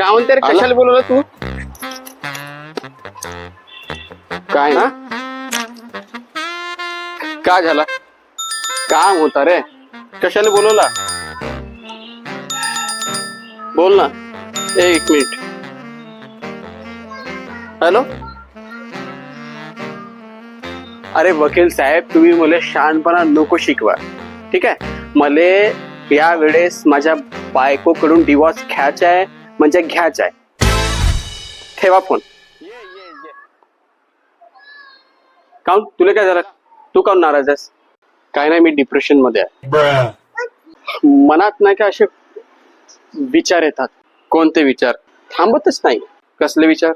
काय म्हणते रे, कशाला बोलवलं तू? काय ना काय झाला? काम होता रे, कशाला बोलवला? बोल ना. एक मिनिट. हॅलो. अरे वकील साहेब, तुम्ही मला शहाणपणा नको शिकवा, ठीक आहे? मला या वेळेस माझ्या बायकोकडून डिवॉर्स घ्यायचा आहे, म्हणजे घ्यायचा आहे. ठेवा फोन. काऊन तुला काय झालं? तू काऊन नाराज आहेस? काय नाही, मी डिप्रेशन मध्ये आहे. मनात नाही का असे विचार येतात. कोणते विचार? थांबतच नाही. कसले विचार?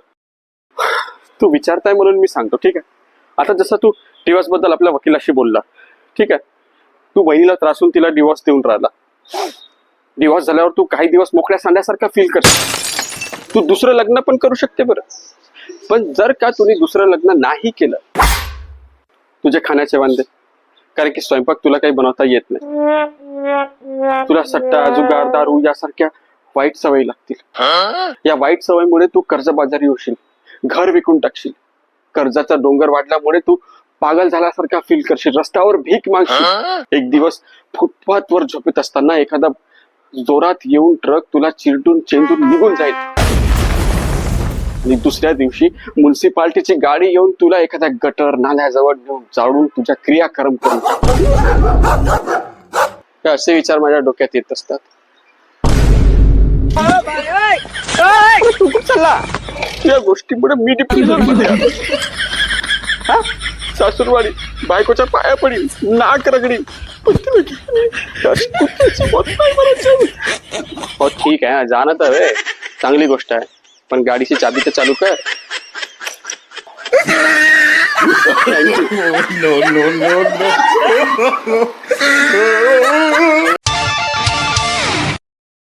तू विचारताय म्हणून मी सांगतो, ठीक आहे? आता जसं तू डिवॉर्स बद्दल आपल्या वकिलाशी बोलला, ठीक आहे? तू बहिणीला त्रासून तिला डिवॉर्स देऊन राहिला. डिवॉर्स झाल्यावर तू काही दिवस मोकळ्या सांड्यासारखा फील करशील. तू दुसरं लग्न पण करू शकते बरं. पण जर का तुम्ही दुसरं लग्न नाही केलं, तुझे खाण्याचे वांदे, कारण की स्वयंपाक तुला काही बनवता येत नाही, तुला सट्टा, जुगार, दारू यासारख्या वाईट सवयी लागतील. या वाईट सवयीमुळे तू कर्जबाजारी होशील, घर विकून टाकशील. कर्जाचा डोंगर वाढल्यामुळे तू पागल झाल्यासारखा फील करशील, रस्त्यावर भीक मागशील. एक दिवस फुटपाथ वर झोपत असताना एखादा जोरात येऊन ट्रक तुला चिरडून चेंडून निघून जाईल, आणि दुसऱ्या दिवशी म्युन्सिपाल्टीची गाडी येऊन तुला एखाद्या गटर नाल्याजवळ नेऊन जाळून तुझ्या क्रियाक्रम करून. असे विचार माझ्या डोक्यात येत असतात. तू चला, या गोष्टीमुळे मी डिप्रेशन मध्ये आलो. सासूरवाडी बायकोच्या पाया पडील, नाक रगडी. हो ठीक आहे, जाणं तर चांगली गोष्ट आहे, पण गाडीची चाबी तर चालू कर. No, no, no, no.